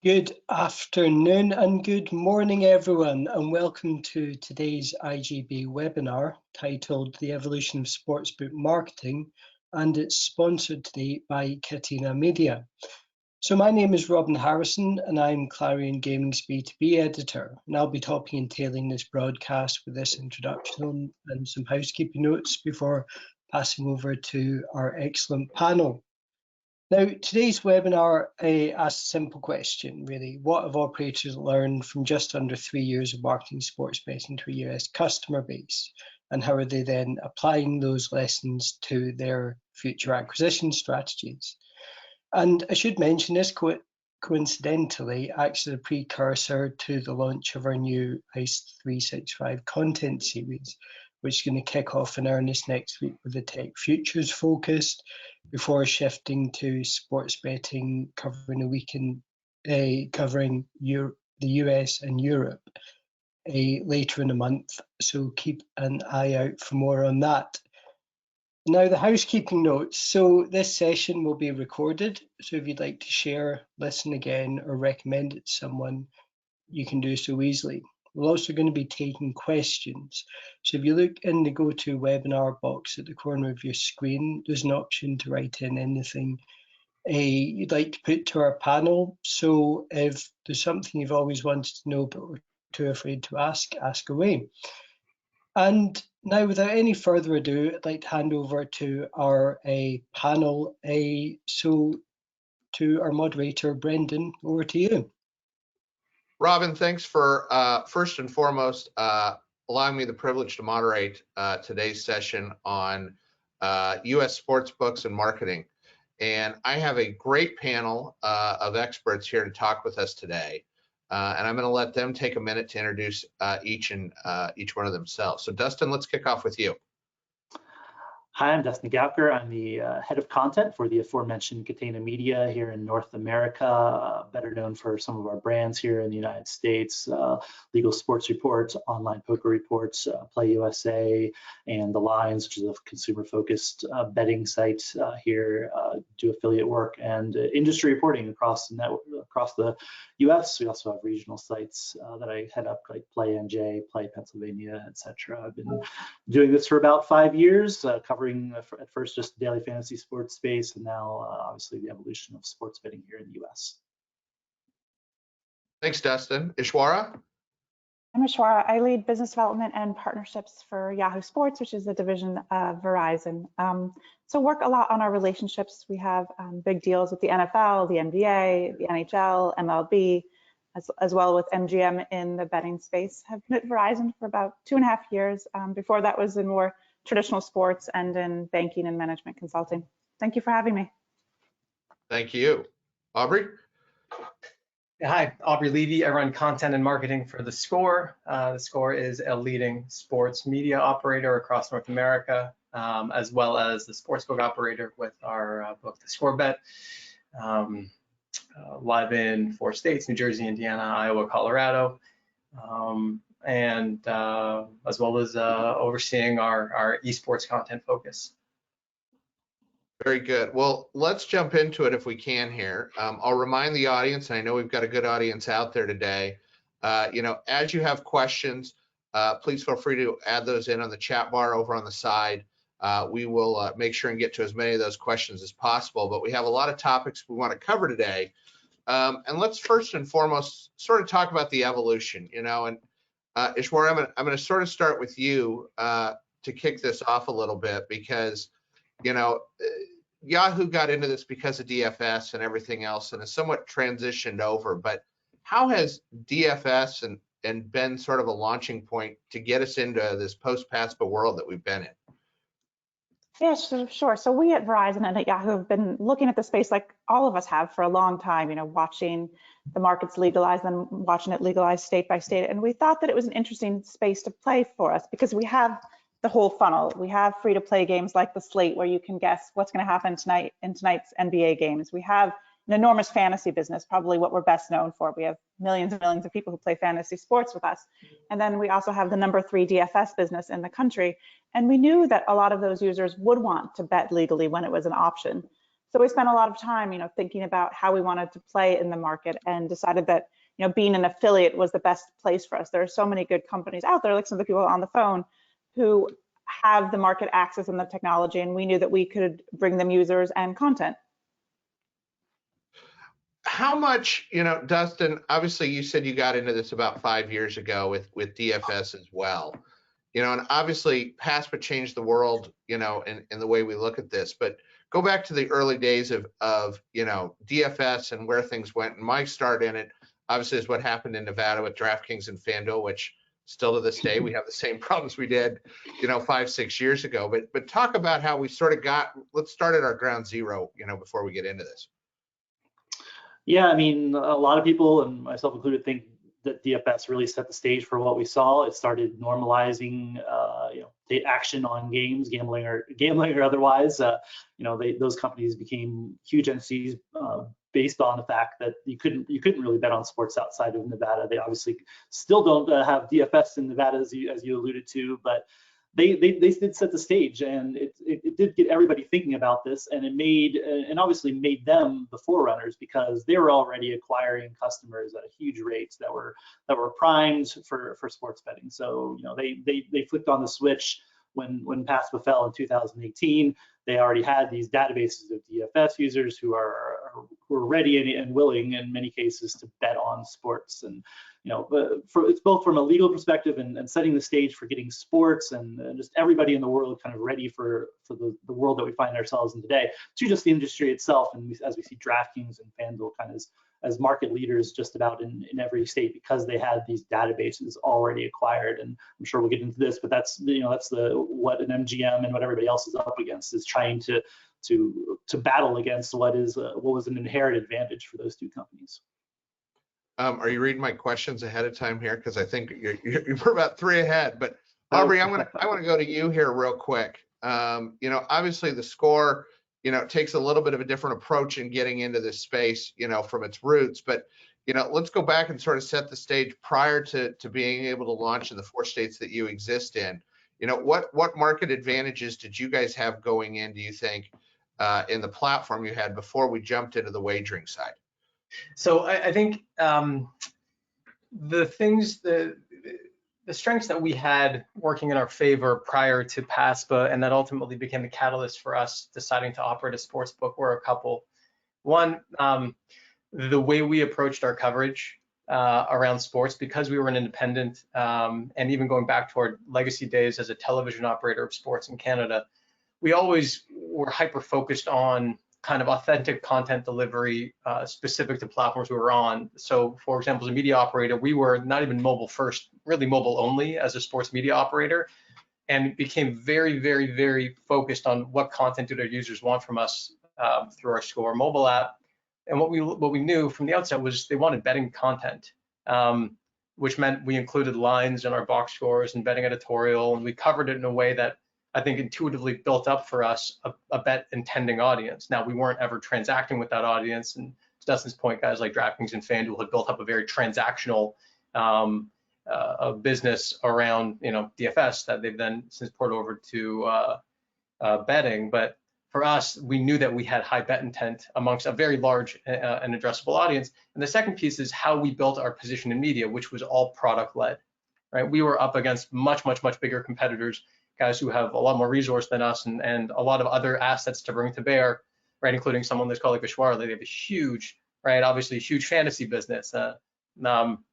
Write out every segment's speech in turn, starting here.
Good afternoon and good morning, everyone, and welcome to today's IGB webinar titled The Evolution of Sportsbook Marketing, and it's sponsored today by Catena Media. So my name is Robin Harrison and I'm Clarion Gaming's B2B editor, and I'll be topping and tailing this broadcast with this introduction and some housekeeping notes before passing over to our excellent panel. Now, today's webinar asks a simple question, really. What have operators learned from just under 3 years of marketing sports betting to a US customer base? And how are they then applying those lessons to their future acquisition strategies? And I should mention this coincidentally acts as a precursor to the launch of our new ICE 365 content series, which is going to kick off in earnest next week with the tech futures focused, before shifting to sports betting covering a weekend, covering the US and Europe later in the month. So keep an eye out for more on that. Now, the housekeeping notes. So this session will be recorded. So if you'd like to share, listen again, or recommend it to someone, you can do so easily. We're also going to be taking questions. So if you look in the GoToWebinar box at the corner of your screen, there's an option to write in anything you'd like to put to our panel. So if there's something you've always wanted to know but were too afraid to ask away. And now, without any further ado, I'd like to hand over to our panel. So to our moderator, Brendan, over to you. Robin, thanks for first and foremost allowing me the privilege to moderate today's session on US sportsbooks and marketing. And I have a great panel of experts here to talk with us today. And I'm going to let them take a minute to introduce each one of themselves. So Dustin, let's kick off with you. Hi, I'm Dustin Gauker. I'm the head of content for the aforementioned Catena Media here in North America, better known for some of our brands here in the United States, Legal Sports Reports, Online Poker Reports, Play USA, and The Lines, which is a consumer-focused betting site here, do affiliate work and industry reporting across the US. We also have regional sites that I head up, like Play NJ, Play Pennsylvania, etc. I've been doing this for about 5 years, covering at first just the daily fantasy sports space, and now obviously the evolution of sports betting here in the US. Thanks, Dustin. Ishwara? I'm Ishwara. I lead business development and partnerships for Yahoo Sports, which is a division of Verizon. So work a lot on our relationships. We have big deals with the NFL, the NBA, the NHL, MLB, as well with MGM in the betting space. Have been at Verizon for about 2.5 years. Before that was in more traditional sports and in banking and management consulting. Thank you for having me. Thank you. Aubrey? Hi, Aubrey Levy. I run content and marketing for The Score. The Score is a leading sports media operator across North America, as well as the sportsbook operator with our book, The Score Bet. Live in 4 states, New Jersey, Indiana, Iowa, Colorado. And as well as overseeing our esports content focus. Very good. Well, let's jump into it if we can here. I'll remind the audience, and I know we've got a good audience out there today, as you have questions, please feel free to add those in on the chat bar over on the side. We will make sure and get to as many of those questions as possible, but we have a lot of topics we want to cover today. And let's first and foremost sort of talk about the evolution, and Ishwara, I'm going to sort of start with you to kick this off a little bit, because Yahoo got into this because of DFS and everything else, and has somewhat transitioned over. But how has DFS and been sort of a launching point to get us into this post-PASPA world that we've been in? Yeah, sure. So we at Verizon and at Yahoo have been looking at the space like all of us have for a long time, watching the markets legalize and watching it legalize state by state. And we thought that it was an interesting space to play for us because we have the whole funnel. We have free to play games like the slate where you can guess what's going to happen tonight in tonight's NBA games. We have an enormous fantasy business, probably what we're best known for. We have millions and millions of people who play fantasy sports with us. And then we also have the #3 DFS business in the country. And we knew that a lot of those users would want to bet legally when it was an option. So we spent a lot of time, thinking about how we wanted to play in the market, and decided that, being an affiliate was the best place for us. There are so many good companies out there, like some of the people on the phone, who have the market access and the technology, and we knew that we could bring them users and content. How much, Dustin, obviously you said you got into this about 5 years ago with DFS as well, and obviously PASPA changed the world, in the way we look at this, but go back to the early days of DFS and where things went. And my start in it, obviously, is what happened in Nevada with DraftKings and FanDuel, which still to this day, we have the same problems we did, 5-6 years ago. But talk about how we sort of let's start at our ground zero, before we get into this. Yeah, I mean, a lot of people, and myself included, think that DFS really set the stage for what we saw. It started normalizing, the action on games, gambling or otherwise. Those companies became huge entities based on the fact that you couldn't really bet on sports outside of Nevada. They obviously still don't have DFS in Nevada, as you alluded to, but they did set the stage, and it did get everybody thinking about this, and it obviously made them the forerunners, because they were already acquiring customers at a huge rate that were primed for sports betting. So they flicked on the switch when PASPA fell in 2018. They already had these databases of DFS users who were ready and willing in many cases to bet on sports. And it's both from a legal perspective and setting the stage for getting sports and just everybody in the world kind of ready for the world that we find ourselves in today, to just the industry itself. And as we see DraftKings and FanDuel kind of as market leaders just about in every state, because they had these databases already acquired. And I'm sure we'll get into this, but that's what an MGM and what everybody else is up against, is trying to battle against what was an inherent advantage for those two companies. Are you reading my questions ahead of time here? Because I think you're about 3 ahead. But Aubrey, I want to go to you here real quick. Obviously the score, takes a little bit of a different approach in getting into this space, from its roots. But let's go back and sort of set the stage prior to being able to launch in the 4 states that you exist in. What market advantages did you guys have going in, do you think, in the platform you had before we jumped into the wagering side? So I think the strengths that we had working in our favor prior to PASPA, and that ultimately became the catalyst for us deciding to operate a sports book, were a couple. One, the way we approached our coverage around sports, because we were an independent, and even going back to our legacy days as a television operator of sports in Canada, we always were hyper-focused on kind of authentic content delivery specific to platforms we were on. So for example, as a media operator, we were not even mobile first, really mobile only as a sports media operator, and became very, very, very focused on what content do their users want from us through our Score mobile app. And what we knew from the outset was they wanted betting content, which meant we included lines in our box scores and betting editorial, and we covered it in a way that I think intuitively built up for us a bet intending audience. Now, we weren't ever transacting with that audience, and to Dustin's point, guys like DraftKings and FanDuel had built up a very transactional business around DFS that they've then since poured over to betting. But for us, we knew that we had high bet intent amongst a very large and addressable audience. And the second piece is how we built our position in media, which was all product led. Right? We were up against much, much, much bigger competitors, guys who have a lot more resource than us and a lot of other assets to bring to bear, right? Including someone that's called like Vishwara. They have a huge, right? Obviously a huge fantasy business, some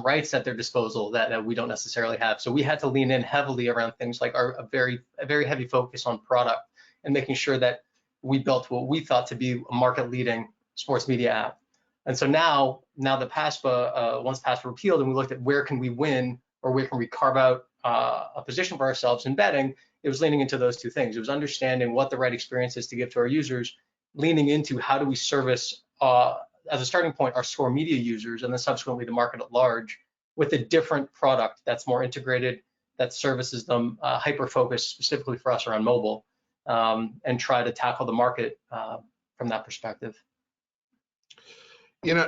rights at their disposal that we don't necessarily have. So we had to lean in heavily around things like a very heavy focus on product and making sure that we built what we thought to be a market leading sports media app. And so now the PASPA, once PASPA repealed and we looked at where can we win or where can we carve out a position for ourselves in betting, it was leaning into those two things. It was understanding what the right experience is to give to our users, leaning into how do we service, as a starting point, our Score media users, and then subsequently the market at large with a different product that's more integrated, that services them, hyper-focused specifically for us around mobile, and try to tackle the market from that perspective.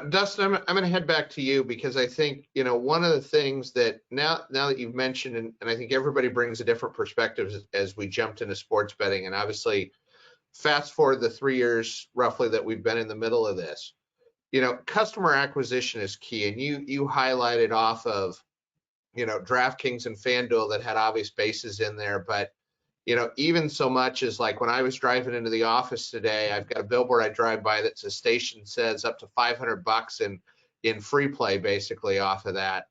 Dustin, I'm going to head back to you because I think, one of the things that now that you've mentioned, and I think everybody brings a different perspective as we jumped into sports betting, and obviously fast forward the 3 years roughly that we've been in the middle of this, customer acquisition is key. And you highlighted off of, DraftKings and FanDuel that had obvious bases in there. But, even so much as like when I was driving into the office today, I've got a billboard I drive by that's a station says up to $500 in free play basically off of that,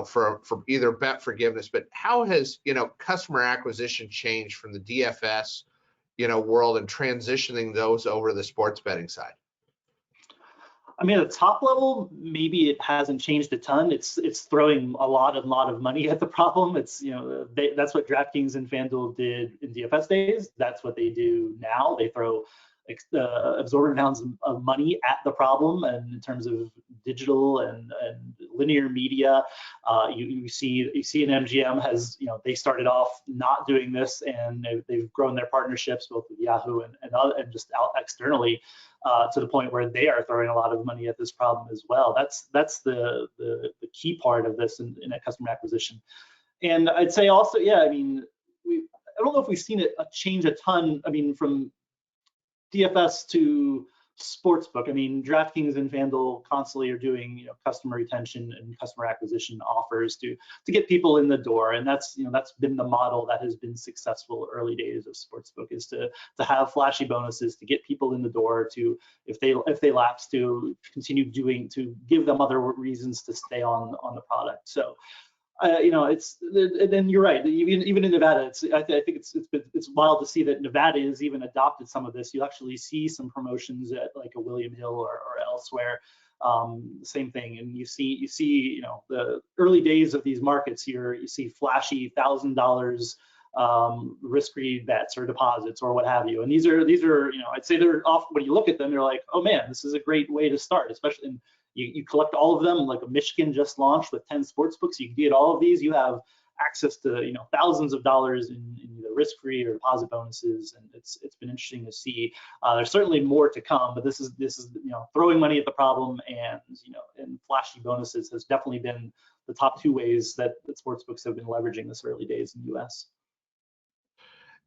for either bet forgiveness. But how has, customer acquisition changed from the DFS, world and transitioning those over to the sports betting side? I mean, at the top level, maybe it hasn't changed a ton. It's throwing a lot of money at the problem. It's that's what DraftKings and FanDuel did in DFS days. That's what they do now. They throw absorbent amounts of money at the problem, and in terms of digital and linear media, you see an MGM has, they started off not doing this, and they've grown their partnerships both with Yahoo and just out externally to the point where they are throwing a lot of money at this problem as well. That's the key part of this in customer acquisition. And I'd say also, I mean, I don't know if we've seen it change a ton. I mean, from DFS to sportsbook. I mean, DraftKings and FanDuel constantly are doing, customer retention and customer acquisition offers to get people in the door, and that's been the model that has been successful early days of sportsbook, is to have flashy bonuses to get people in the door, to if they lapse, to continue to give them other reasons to stay on the product. So. Then you're right. Even in Nevada, I think it's wild to see that Nevada has even adopted some of this. You actually see some promotions at like a William Hill or elsewhere. Same thing, and you see the early days of these markets here. You see flashy $1,000 risk-free bets or deposits or what have you. And these are I'd say they're off. When you look at them, you're like, oh man, this is a great way to start, especially in. You collect all of them, like Michigan just launched with 10 sportsbooks. You can get all of these. You have access to thousands of dollars in either risk-free or deposit bonuses, and it's been interesting to see. There's certainly more to come, but this is throwing money at the problem and flashy bonuses has definitely been the top two ways that sportsbooks have been leveraging this early days in the U.S.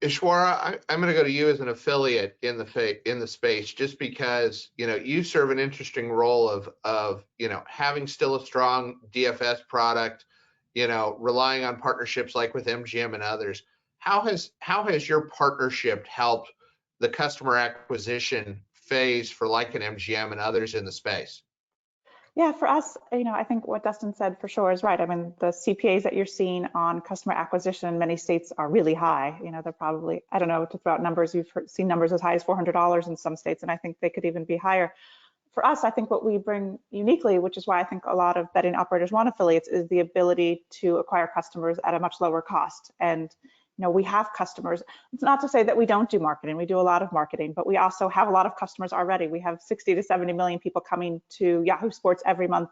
Ishwara, I'm going to go to you as an affiliate in the space, just because you serve an interesting role of having still a strong DFS product, relying on partnerships like with MGM and others. How has your partnership helped the customer acquisition phase for like an MGM and others in the space? Yeah, for us, I think what Dustin said for sure is right. I mean, the CPAs that you're seeing on customer acquisition in many states are really high. They're probably, I don't know, to throw out numbers, you've seen numbers as high as $400 in some states, and I think they could even be higher. For us, I think what we bring uniquely, which is why I think a lot of betting operators want affiliates, is the ability to acquire customers at a much lower cost. And we have customers. It's not to say that we don't do marketing. We do a lot of marketing, but we also have a lot of customers already. We have 60 to 70 million people coming to Yahoo Sports every month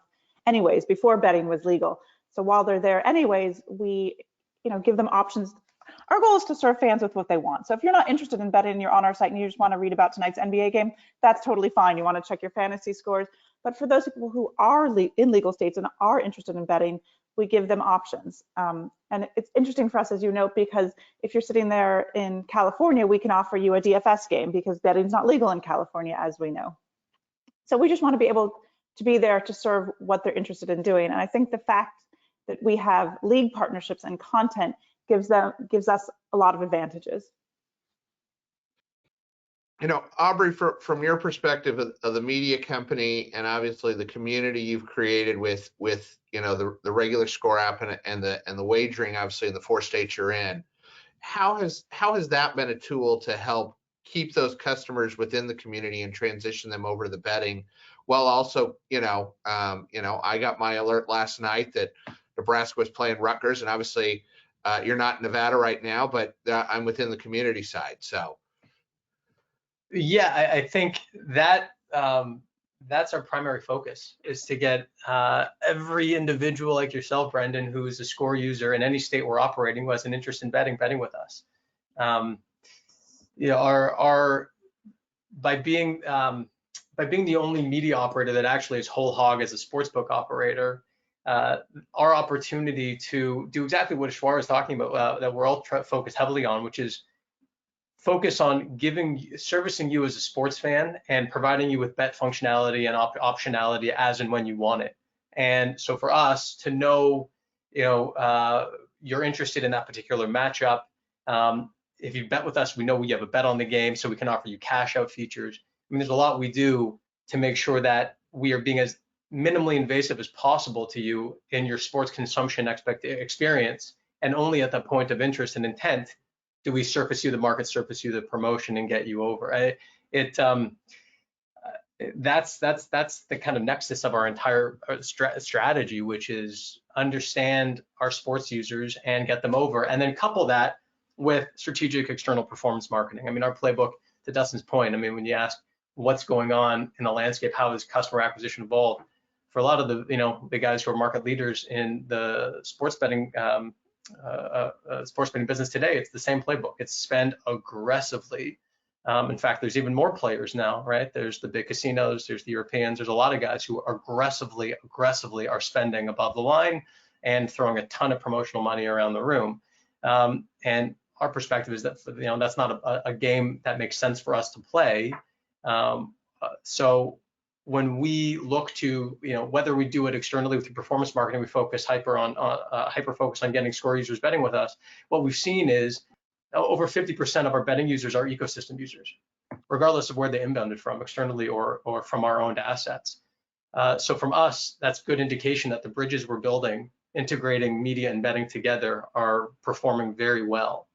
anyways, before betting was legal. So while they're there anyways, we give them options. Our goal is to serve fans with what they want. So if you're not interested in betting, you're on our site and you just want to read about tonight's NBA game, that's totally fine. You want to check your fantasy scores. But for those people who are in legal states and are interested in betting, we give them options. And it's interesting for us, as you note, because if you're sitting there in California, we can offer you a DFS game because betting's not legal in California, as we know. So we just want to be able to be there to serve what they're interested in doing. And I think the fact that we have league partnerships and content gives us a lot of advantages. Aubrey, from your perspective of the media company and obviously the community you've created with the regular score app and the wagering, obviously in the 4 states you're in, how has that been a tool to help keep those customers within the community and transition them over to the betting, while also I got my alert last night that Nebraska was playing Rutgers, and obviously you're not in Nevada right now, but I'm within the community side, so. Yeah, I think that that's our primary focus, is to get every individual like yourself, Brendan, who is a score user in any state we're operating, who has an interest in betting with us. By being the only media operator that actually is whole hog as a sportsbook operator, our opportunity to do exactly what Ishwara is talking about, that we're all focused heavily on, which is focus on servicing you as a sports fan and providing you with bet functionality and optionality as and when you want it. And so for us to know, you're interested in that particular matchup. If you bet with us, we know we have a bet on the game, so we can offer you cash out features. I mean, there's a lot we do to make sure that we are being as minimally invasive as possible to you in your sports consumption experience, and only at the point of interest and intent do we surface you the market, surface you the promotion, and get you over. That's the kind of nexus of our entire strategy, which is understand our sports users and get them over, and then couple that with strategic external performance marketing. I mean, our playbook, to Dustin's point, I mean, when you ask what's going on in the landscape, how has customer acquisition evolved, for a lot of the guys who are market leaders in the sports betting business today, it's the same playbook. It's spend aggressively. In fact, there's even more players now, right? There's the big casinos, there's the Europeans, there's a lot of guys who are aggressively are spending above the line and throwing a ton of promotional money around the room. And our perspective is that that's not a game that makes sense for us to play. So when we look to, whether we do it externally with performance marketing, we focus hyper focus on getting score users betting with us. What we've seen is over 50% of our betting users are ecosystem users, regardless of where they inbounded from, externally or from our owned assets. So from us, that's good indication that the bridges we're building, integrating media and betting together, are performing very well.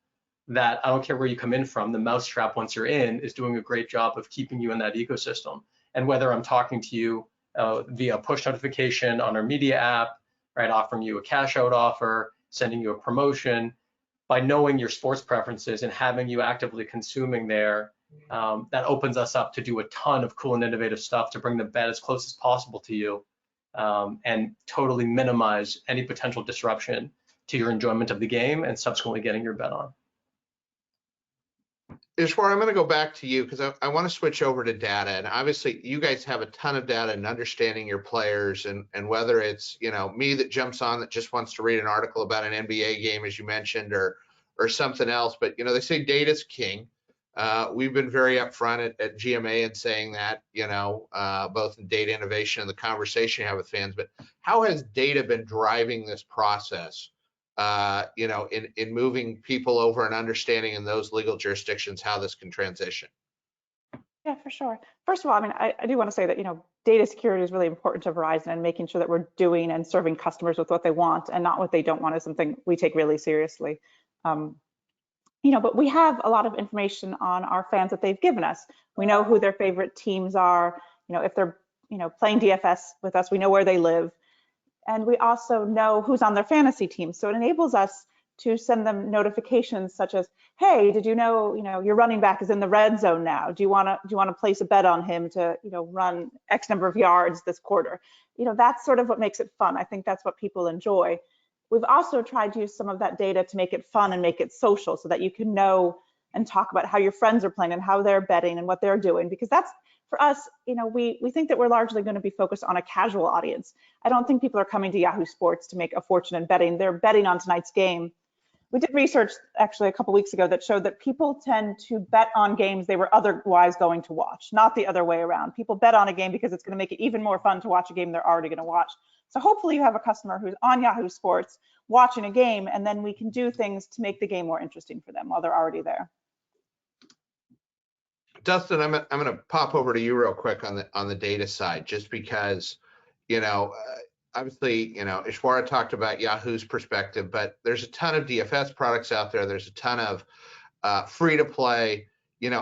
That I don't care where you come in from, the mousetrap, once you're in, is doing a great job of keeping you in that ecosystem. And whether I'm talking to you via push notification on our media app, right, offering you a cash out offer, sending you a promotion, by knowing your sports preferences and having you actively consuming there, that opens us up to do a ton of cool and innovative stuff to bring the bet as close as possible to you, and totally minimize any potential disruption to your enjoyment of the game and subsequently getting your bet on. Ishwar, I'm going to go back to you because I want to switch over to data. And obviously, you guys have a ton of data and understanding your players, and whether it's me that jumps on that just wants to read an article about an NBA game, as you mentioned, or something else. But they say data's king. We've been very upfront at GMA in saying that, both in data innovation and the conversation you have with fans. But how has data been driving this process? In moving people over and understanding in those legal jurisdictions how this can transition? Yeah, for sure. First of all, I mean, I do want to say that, data security is really important to Verizon, and making sure that we're doing and serving customers with what they want and not what they don't want is something we take really seriously. But we have a lot of information on our fans that they've given us. We know who their favorite teams are. If they're, playing DFS with us, we know where they live. And we also know who's on their fantasy team. So it enables us to send them notifications such as, hey, did you know, your running back is in the red zone now? Do you want to place a bet on him to, run X number of yards this quarter? That's sort of what makes it fun. I think that's what people enjoy. We've also tried to use some of that data to make it fun and make it social, so that you can know and talk about how your friends are playing and how they're betting and what they're doing, because that's, for us, we think that we're largely going to be focused on a casual audience. I don't think people are coming to Yahoo Sports to make a fortune in betting. They're betting on tonight's game. We did research actually a couple weeks ago that showed that people tend to bet on games they were otherwise going to watch, not the other way around. People bet on a game because it's going to make it even more fun to watch a game they're already going to watch. So hopefully you have a customer who's on Yahoo Sports watching a game, and then we can do things to make the game more interesting for them while they're already there. Dustin, I'm going to pop over to you real quick on the data side, just because, obviously, Ishwara talked about Yahoo's perspective, but there's a ton of DFS products out there. There's a ton of free to play.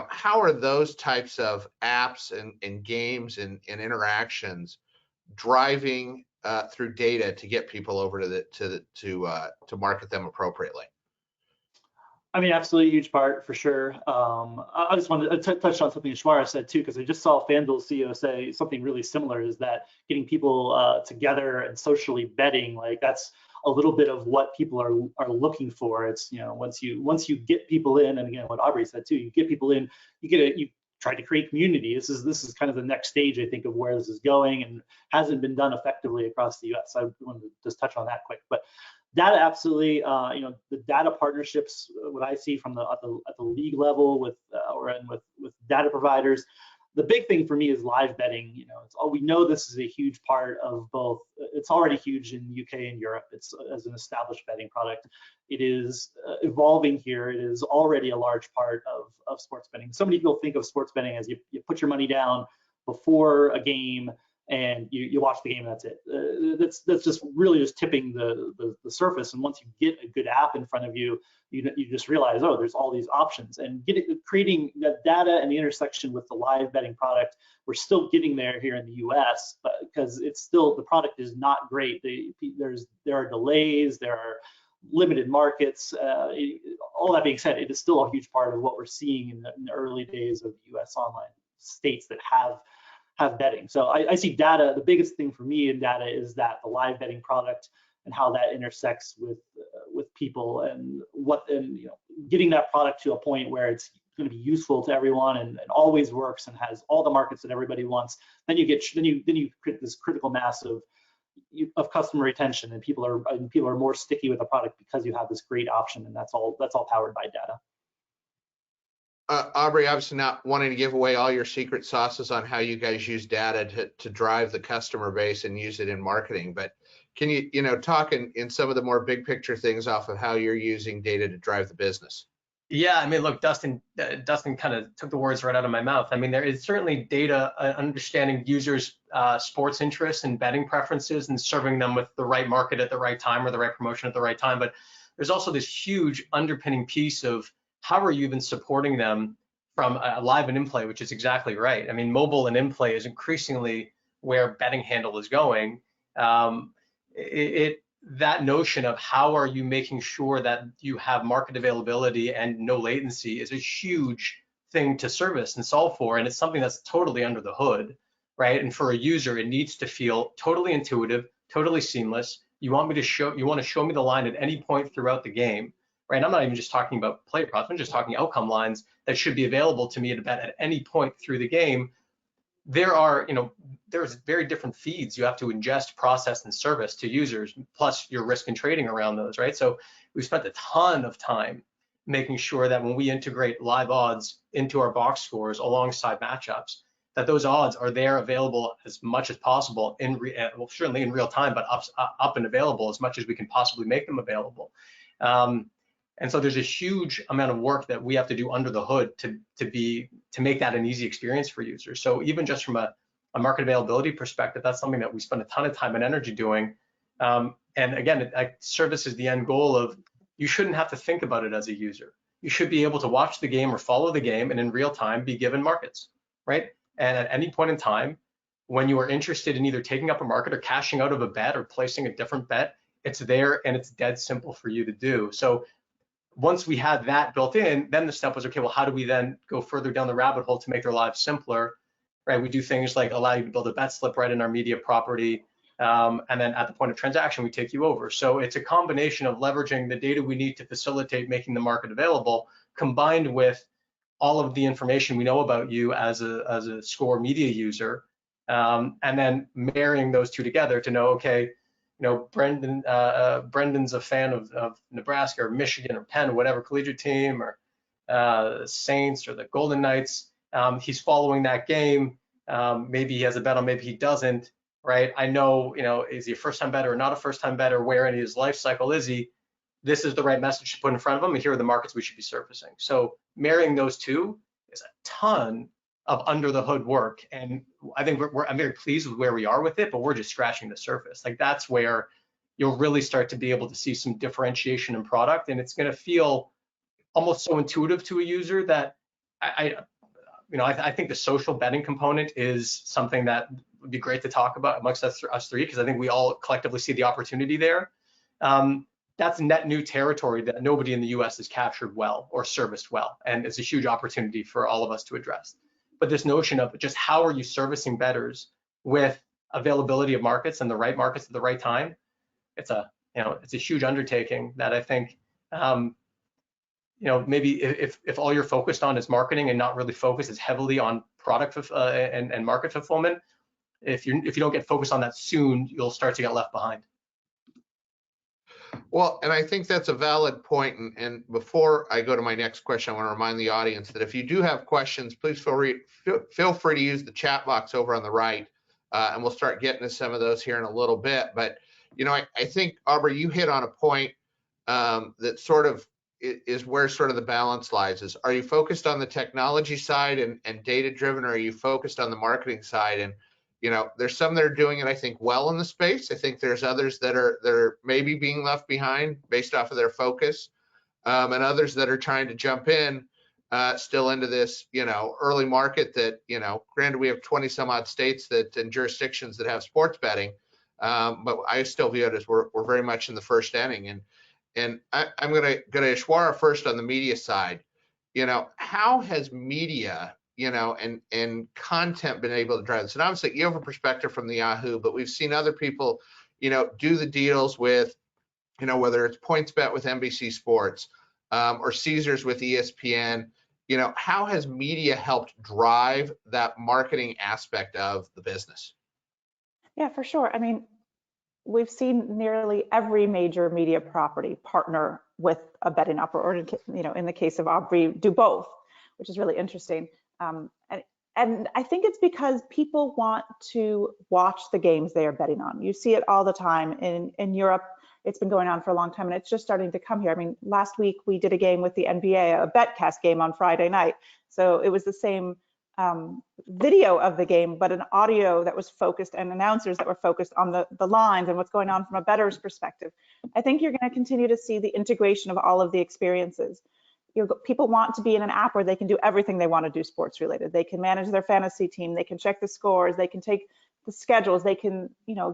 How are those types of apps and games and interactions driving through data to get people over to market them appropriately? I mean, absolutely, huge part for sure. I just wanted to touch on something Ishwara said too, because I just saw FanDuel CEO say something really similar, is that getting people together and socially betting, like that's a little bit of what people are looking for. It's, once you get people in, and again, what Aubrey said too, you get people in, you try to create community. This is kind of the next stage, I think, of where this is going, and hasn't been done effectively across the US. So I wanted to just touch on that quick. But Data, absolutely. The data partnerships, what I see from at the league level with with data providers. The big thing for me is live betting. We know this is a huge part of both. It's already huge in the UK and Europe. It's as an established betting product. It is evolving here. It is already a large part of sports betting. So many people think of sports betting as you put your money down before a game and you watch the game and that's it. That's just really just tipping the surface. And once you get a good app in front of you, you just realize, oh, there's all these options. And creating that data and the intersection with the live betting product, we're still getting there here in the US, but because it's still, the product is not great. There are delays, there are limited markets. All that being said, it is still a huge part of what we're seeing in the early days of the US online states that have betting. So I see data, the biggest thing for me in data is that the live betting product and how that intersects with people and getting that product to a point where it's going to be useful to everyone and always works and has all the markets that everybody wants. Then you create this critical mass of customer retention, and people are more sticky with the product because you have this great option, and that's all powered by data. Aubrey, obviously not wanting to give away all your secret sauces on how you guys use data to drive the customer base and use it in marketing, but can you talk in some of the more big picture things off of how you're using data to drive the business? Yeah, I mean, look, Dustin kind of took the words right out of my mouth. I mean, there is certainly data understanding users' sports interests and betting preferences and serving them with the right market at the right time or the right promotion at the right time. But there's also this huge underpinning piece of how are you even supporting them from live and in-play, which is exactly right. I mean, mobile and in-play is increasingly where betting handle is going. That notion of how are you making sure that you have market availability and no latency is a huge thing to service and solve for, and it's something that's totally under the hood, right? And for a user, it needs to feel totally intuitive, totally seamless. You want to show me the line at any point throughout the game, right? I'm not even just talking about play props. I'm just talking outcome lines that should be available to me to bet at any point through the game. There's very different feeds you have to ingest, process, and service to users, plus your risk and trading around those, right? So we've spent a ton of time making sure that when we integrate live odds into our box scores alongside matchups, that those odds are there available as much as possible certainly in real time, but up and available as much as we can possibly make them available. And so there's a huge amount of work that we have to do under the hood to make that an easy experience for users. So even just from a market availability perspective, that's something that we spend a ton of time and energy doing. And again, service is the end goal of, you shouldn't have to think about it as a user. You should be able to watch the game or follow the game and in real time be given markets, right? And at any point in time, when you are interested in either taking up a market or cashing out of a bet or placing a different bet, it's there and it's dead simple for you to do. So once we had that built in, then the step was, okay, well, how do we then go further down the rabbit hole to make their lives simpler, right? We do things like allow you to build a bet slip right in our media property. And then at the point of transaction, we take you over. So it's a combination of leveraging the data we need to facilitate making the market available, combined with all of the information we know about you as a Score media user, and then marrying those two together to know, okay, Brendan's a fan of Nebraska or Michigan or Penn or whatever collegiate team, or the Saints or the Golden Knights. He's following that game. Maybe he has a bet on, maybe he doesn't, right? I know, is he a first-time bettor or not a first-time bettor? Where in his life cycle is he? This is the right message to put in front of him, and here are the markets we should be surfacing. So marrying those two is a ton of under the hood work, and I think I'm very pleased with where we are with it, but we're just scratching the surface. Like, that's where you'll really start to be able to see some differentiation in product, and it's going to feel almost so intuitive to a user that I think the social betting component is something that would be great to talk about amongst us three, because I think we all collectively see the opportunity there. That's net new territory that nobody in the US has captured well or serviced well, and it's a huge opportunity for all of us to address. But this notion of just how are you servicing bettors with availability of markets and the right markets at the right time, it's a huge undertaking that I think maybe if all you're focused on is marketing and not really focused as heavily on product and market fulfillment, if you don't get focused on that soon, you'll start to get left behind. Well, and I think that's a valid point. And before I go to my next question, I want to remind the audience that if you do have questions, please feel free to use the chat box over on the right, and we'll start getting to some of those here in a little bit. But, I think, Aubrey, you hit on a point that sort of is where sort of the balance lies. Is, are you focused on the technology side and data-driven, or are you focused on the marketing side? And there's some that are doing it, I think, well in the space. I think there's others that are maybe being left behind based off of their focus, and others that are trying to jump in still into this, early market that, granted, we have 20 some odd states and jurisdictions that have sports betting, but I still view it as we're very much in the first inning. And I'm going to go to Ishwara first on the media side. How has media and content been able to drive this? And obviously you have a perspective from the Yahoo, but we've seen other people, do the deals with, whether it's PointsBet with NBC Sports, or Caesars with ESPN. How has media helped drive that marketing aspect of the business? Yeah, for sure. I mean, we've seen nearly every major media property partner with a betting operator, or in the case of Aubrey, do both, which is really interesting. And I think it's because people want to watch the games they are betting on. You see it all the time in Europe. It's been going on for a long time, and it's just starting to come here. I mean, last week we did a game with the NBA, a BetCast game on Friday night. So it was the same video of the game, but an audio that was focused and announcers that were focused on the lines and what's going on from a bettor's perspective. I think you're going to continue to see the integration of all of the experiences. People want to be in an app where they can do everything they want to do sports related. They can manage their fantasy team, they can check the scores, they can take the schedules, they can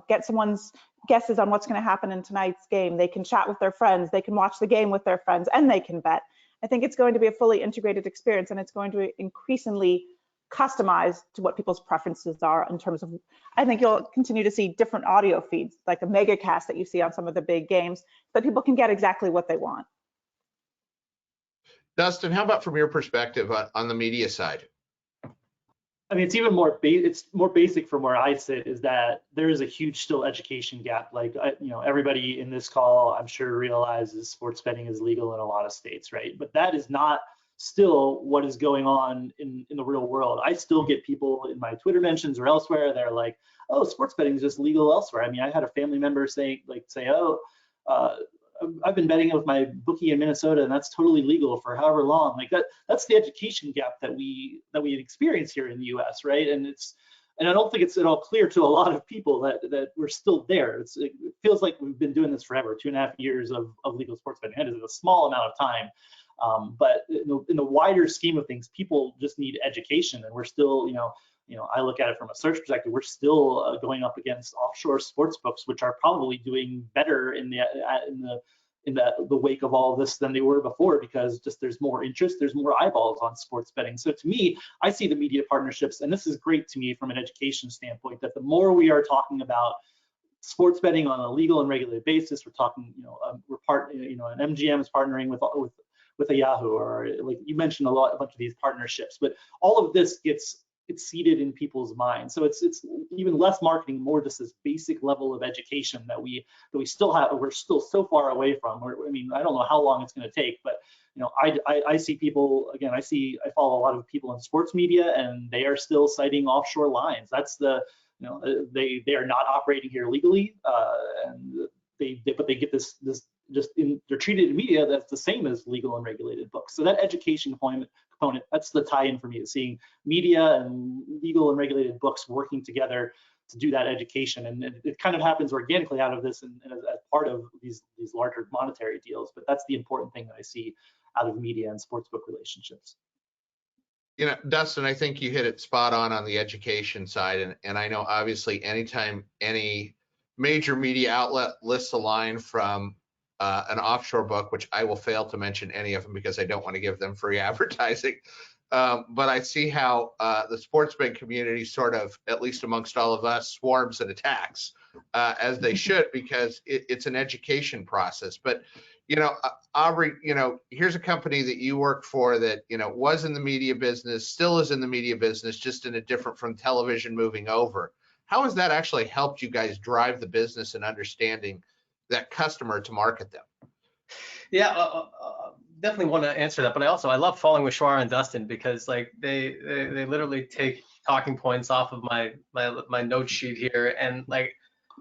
get someone's guesses on what's going to happen in tonight's game, they can chat with their friends, they can watch the game with their friends, and they can bet. I think it's going to be a fully integrated experience, and it's going to increasingly customize to what people's preferences are in terms of, I think you'll continue to see different audio feeds, like the mega cast that you see on some of the big games, that people can get exactly what they want. Dustin, how about from your perspective on the media side? I mean, it's even more it's more basic from where I sit, is that there is a huge still education gap. Like, everybody in this call, I'm sure, realizes sports betting is legal in a lot of states, right? But that is not still what is going on in the real world. I still get people in my Twitter mentions or elsewhere, they're like, oh, sports betting is just legal elsewhere. I mean, I had a family member say, oh, I've been betting with my bookie in Minnesota, and that's totally legal for however long. Like that's the education gap that we experience here in the U.S., right? And I don't think it's at all clear to a lot of people that we're still there. It feels like we've been doing this forever, 2.5 years of legal sports betting. That is a small amount of time. But in the wider scheme of things, people just need education, and we're still, I look at it from a search perspective, we're still going up against offshore sports books, which are probably doing better in the wake of all of this than they were before, because just there's more interest, there's more eyeballs on sports betting. So to me, I see the media partnerships, and this is great to me from an education standpoint, that the more we are talking about sports betting on a legal and regulated basis, we're talking, an MGM is partnering with a Yahoo, or like you mentioned a bunch of these partnerships, but all of this it's seated in people's minds. So it's even less marketing, more just this basic level of education that we still have. We're still so far away from. I mean, I don't know how long it's going to take, but I see people, again, I follow a lot of people in sports media, and they are still citing offshore lines. That's they are not operating here legally, and but they get this they're treated in media that's the same as legal and regulated books. So that education component, that's the tie-in for me, is seeing media and legal and regulated books working together to do that education. And it kind of happens organically out of this and as part of these larger monetary deals. But that's the important thing that I see out of media and sportsbook relationships. Dustin, I think you hit it spot on the education side. And I know obviously anytime any major media outlet lists a line from an offshore book, which I will fail to mention any of them because I don't want to give them free advertising. But I see how the sports betting community sort of, at least amongst all of us, swarms and attacks, as they should, because it's an education process. But, Aubrey, here's a company that you work for that, was in the media business, still is in the media business, just in a different, from television moving over. How has that actually helped you guys drive the business and understanding that customer to market them? Yeah, definitely want to answer that, but I love following with Shwara and Dustin, because like they literally take talking points off of my note sheet here, and like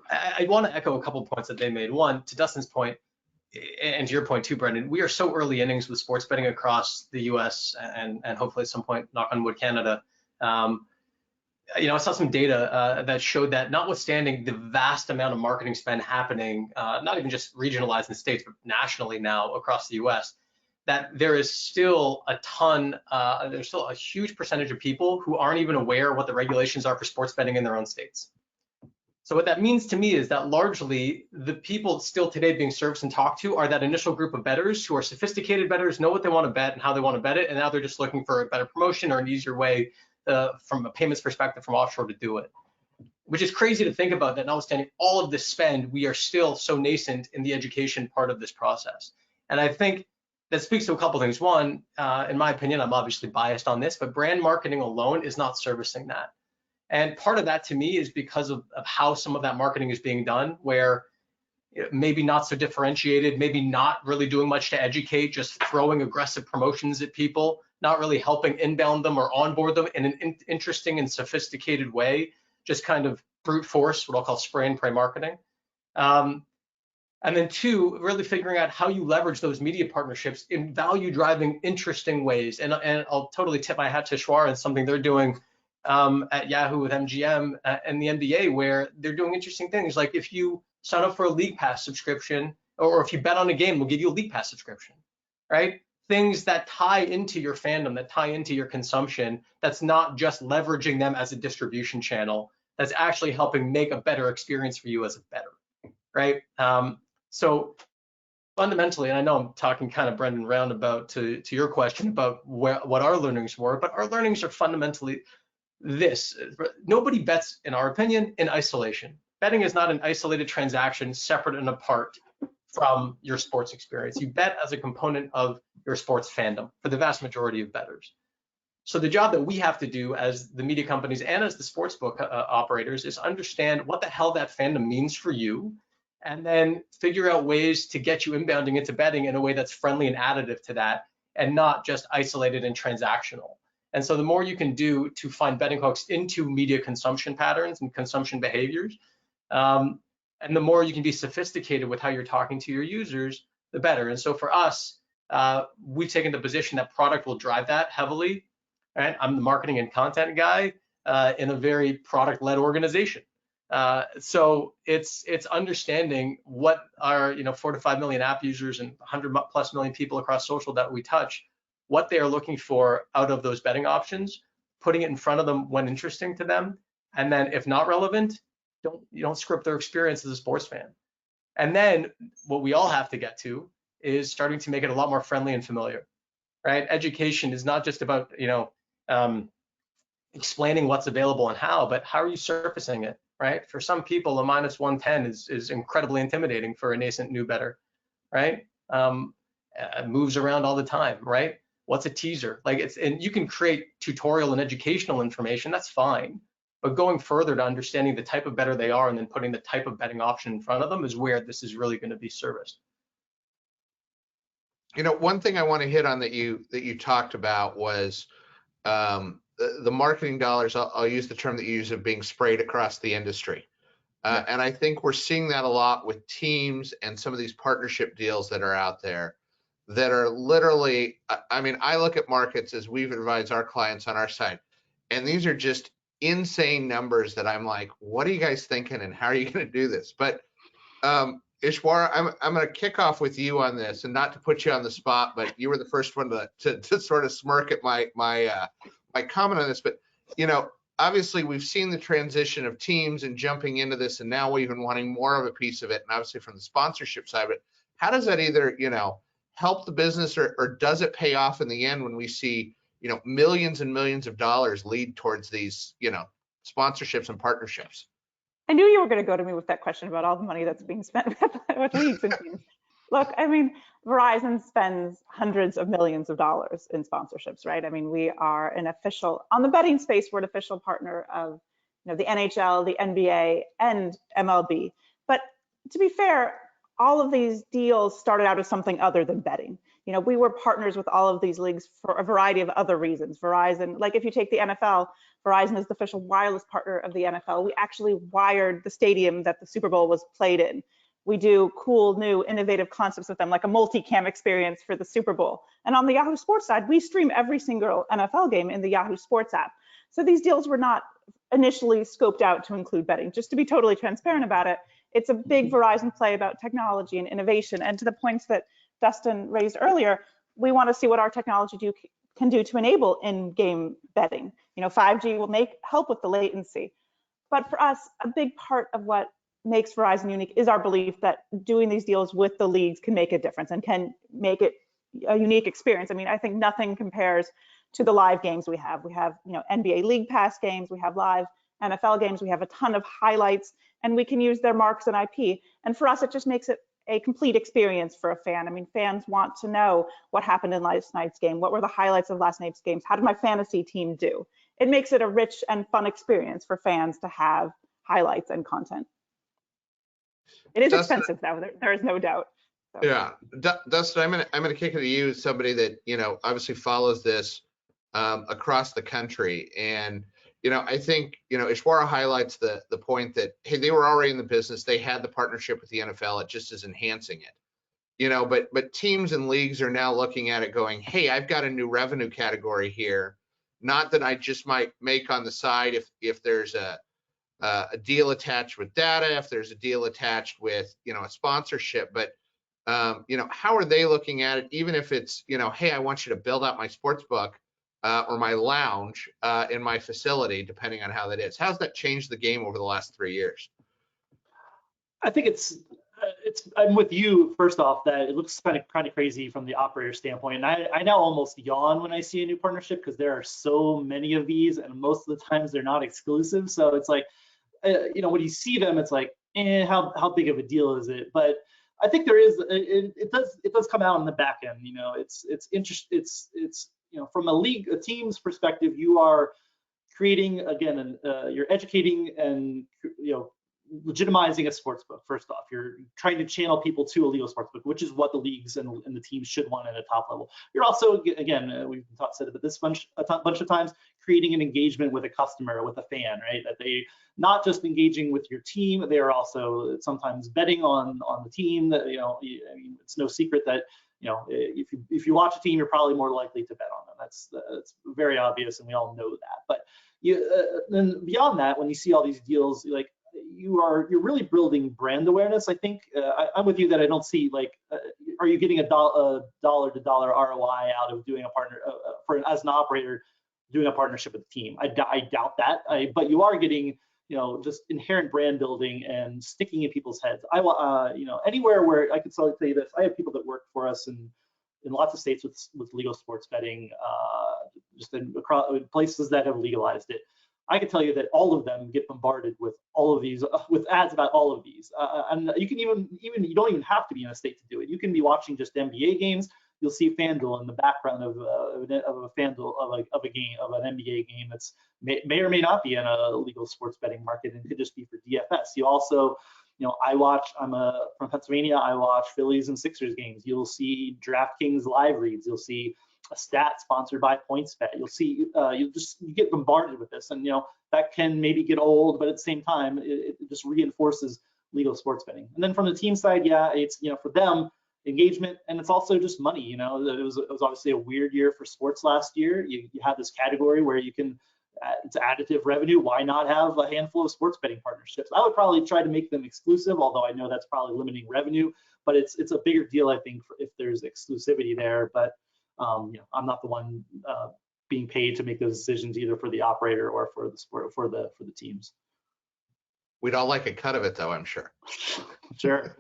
I want to echo a couple points that they made. One, to Dustin's point, and to your point too, Brendan, we are so early innings with sports betting across the U.S. and hopefully at some point, knock on wood, Canada. I saw some data that showed that, notwithstanding the vast amount of marketing spend happening, not even just regionalized in the States, but nationally now across the US, that there is still there's still a huge percentage of people who aren't even aware what the regulations are for sports betting in their own states. So what that means to me is that largely the people still today being serviced and talked to are that initial group of bettors who are sophisticated bettors, know what they want to bet and how they want to bet it, and now they're just looking for a better promotion or an easier way from a payments perspective from offshore to do it. Which is crazy to think about, that notwithstanding all of this spend, we are still so nascent in the education part of this process. And I think that speaks to a couple things. One, in my opinion, I'm obviously biased on this, but brand marketing alone is not servicing that. And part of that to me is because of how some of that marketing is being done, where maybe not so differentiated, maybe not really doing much to educate, just throwing aggressive promotions at people, not really helping inbound them or onboard them in an interesting and sophisticated way, just kind of brute force, what I'll call spray and pray marketing. And then two, really figuring out how you leverage those media partnerships in value driving, interesting ways. And I'll totally tip my hat to Shwara and something they're doing at Yahoo with MGM and the NBA, where they're doing interesting things. Like if you sign up for a League Pass subscription, or if you bet on a game, we'll give you a League Pass subscription, right? Things that tie into your fandom, that tie into your consumption, that's not just leveraging them as a distribution channel, that's actually helping make a better experience for you as a bettor, right? So fundamentally, and I know I'm talking kind of Brendan roundabout to your question about what our learnings were, but our learnings are fundamentally this: nobody bets, in our opinion, in isolation. Betting is not an isolated transaction separate and apart from your sports experience. You bet as a component of your sports fandom for the vast majority of bettors. So the job that we have to do as the media companies and as the sportsbook operators is understand what the hell that fandom means for you, and then figure out ways to get you inbounding into betting in a way that's friendly and additive to that, and not just isolated and transactional. And so the more you can do to find betting hooks into media consumption patterns and consumption behaviors, and the more you can be sophisticated with how you're talking to your users, the better. And so for us, we've taken the position that product will drive that heavily. Right? I'm the marketing and content guy in a very product-led organization. So it's understanding what our 4 to 5 million app users and 100+ million people across social that we touch, what they are looking for out of those betting options, putting it in front of them when interesting to them, and then if not relevant, don't script their experience as a sports fan. And then what we all have to get to is starting to make it a lot more friendly and familiar, right? Education is not just about explaining what's available and how, but how are you surfacing it, right? For some people, a -110 is incredibly intimidating for a nascent new bettor, right? It moves around all the time, right? What's a teaser? And you can create tutorial and educational information, that's fine. But going further to understanding the type of bettor they are and then putting the type of betting option in front of them is where this is really going to be serviced. One thing I want to hit on that you talked about was the marketing dollars. I'll use the term that you use of being sprayed across the industry. And I think we're seeing that a lot with teams and some of these partnership deals that are out there that are literally, I mean, I look at markets as we've advised our clients on our side, and these are just insane numbers that I'm like, what are you guys thinking and how are you going to do this? But Ishwara, I'm going to kick off with you on this, and not to put you on the spot, but you were the first one to sort of smirk at my comment on this. But obviously we've seen the transition of teams and jumping into this, and now we've been wanting more of a piece of it, and obviously from the sponsorship side. But how does that either help the business, or does it pay off in the end when we see millions and millions of dollars lead towards these sponsorships and partnerships? I knew you were going to go to me with that question about all the money that's being spent with leagues and teams. Look, I mean, Verizon spends hundreds of millions of dollars in sponsorships, right? I mean, we are on the betting space, we're an official partner of the NHL, the NBA, and MLB. But to be fair, all of these deals started out as something other than betting. You know, we were partners with all of these leagues for a variety of other reasons. Verizon, like if you take the NFL, Verizon is the official wireless partner of the NFL. We actually wired the stadium that the Super Bowl was played in. We do cool, new, innovative concepts with them, like a multi-cam experience for the Super Bowl. And on the Yahoo Sports side, we stream every single NFL game in the Yahoo Sports app. So these deals were not initially scoped out to include betting. Just to be totally transparent about it, it's a big Verizon play about technology and innovation. And to the points that Dustin raised earlier, we want to see what our technology can do to enable in-game betting. You know, 5G will help with the latency. But for us, a big part of what makes Verizon unique is our belief that doing these deals with the leagues can make a difference and can make it a unique experience. I mean, I think nothing compares to the live games we have. We have, you know, NBA League Pass games, we have live NFL games, we have a ton of highlights, and we can use their marks and IP. And for us, it just makes it a complete experience for a fan. I mean, fans want to know what happened in last night's game. What were the highlights of last night's games? How did my fantasy team do? It makes it a rich and fun experience for fans to have highlights and content. It is Dustin, expensive, though. There is no doubt. So. Yeah, Dustin, I'm gonna kick it to you as somebody that, you know, obviously follows this across the country. And, you know, I think, you know, Ishwara highlights the point that, hey, they were already in the business. They had the partnership with the NFL. It just is enhancing it, you know, but teams and leagues are now looking at it going, hey, I've got a new revenue category here. Not that I just might make on the side if there's a deal attached with data, if there's a deal attached with, you know, a sponsorship, but you know, how are they looking at it? Even if it's, you know, hey, I want you to build out my sports book or my lounge in my facility, depending on how that is. How's that changed the game over the last 3 years? I think I'm with you, first off, that it looks kind of crazy from the operator standpoint. And I now almost yawn when I see a new partnership because there are so many of these, and most of the times they're not exclusive. So it's like, you know, when you see them, it's like, how big of a deal is it? But I think there is, it does come out in the back end. You know, it's you know, from a team's perspective, you are creating, again, you're educating and, you know, legitimizing a sports book. First off, you're trying to channel people to a legal sports book, which is what the leagues and the teams should want at a top level. You're also, again, we've said it this bunch of times, creating an engagement with a customer, with a fan, right? That they not just engaging with your team, they are also sometimes betting on the team. That, you know, I mean, it's no secret that, you know, if you watch a team, you're probably more likely to bet on them. That's very obvious, and we all know that. But then beyond that, when you see all these deals, like, you're really building brand awareness. I think I'm with you that I don't see, like, are you getting a dollar to dollar ROI out of doing a partner as an operator doing a partnership with a team? I doubt that. But you are getting, you know, just inherent brand building and sticking in people's heads. You know, anywhere where I could tell you this, I have people that work for us in lots of states with legal sports betting, just across places that have legalized it. I can tell you that all of them get bombarded with all of these, with ads about all of these. And you can even you don't even have to be in a state to do it. You can be watching just NBA games. You'll see FanDuel in the background of a FanDuel of a game, of an NBA game that's may or may not be in a legal sports betting market, and could just be for DFS. You also, you know, I'm from Pennsylvania. I watch Phillies and Sixers games. You'll see DraftKings live reads. You'll see a stat sponsored by PointsBet. You'll see, you get bombarded with this, and, you know, that can maybe get old, but at the same time, it just reinforces legal sports betting. And then from the team side, yeah, it's, you know, for them, engagement, and it's also just money. You know, it was obviously a weird year for sports last year. You have this category where you can, it's additive revenue. Why not have a handful of sports betting partnerships? I would probably try to make them exclusive, although I know that's probably limiting revenue, but it's a bigger deal, I think, if there's exclusivity there. But you know, I'm not the one being paid to make those decisions, either for the operator or for the sport, for the teams. We'd all like a cut of it, though, I'm sure. Sure.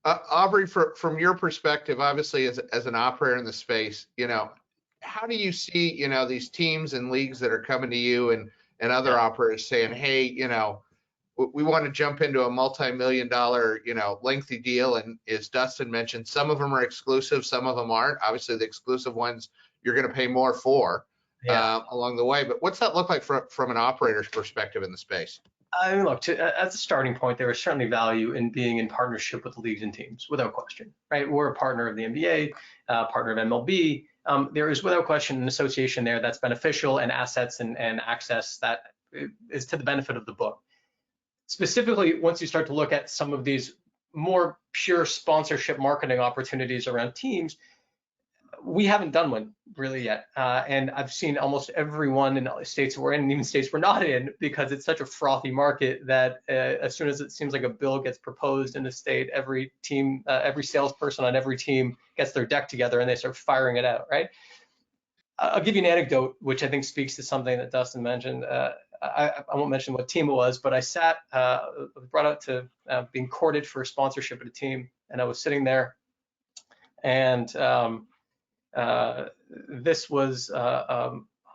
Aubrey, from your perspective, obviously as an operator in the space, you know, how do you see, you know, these teams and leagues that are coming to you and other operators saying, hey, you know, we want to jump into a multi-million-dollar, you know, lengthy deal, and as Dustin mentioned, some of them are exclusive, some of them aren't. Obviously, the exclusive ones you're going to pay more for along the way. But what's that look like from an operator's perspective in the space? I mean, look, as a starting point, there is certainly value in being in partnership with the leagues and teams, without question, right? We're a partner of the NBA, partner of MLB. There is, without question, an association there that's beneficial, and assets and access that is to the benefit of the book. Specifically, once you start to look at some of these more pure sponsorship marketing opportunities around teams, we haven't done one really yet. And I've seen almost everyone in the states we're in, and even states we're not in, because it's such a frothy market that as soon as it seems like a bill gets proposed in the state, every team, every salesperson on every team gets their deck together and they start firing it out, right? I'll give you an anecdote, which I think speaks to something that Dustin mentioned. I won't mention what team it was, but I brought out to being courted for sponsorship at a team, and I was sitting there, and this was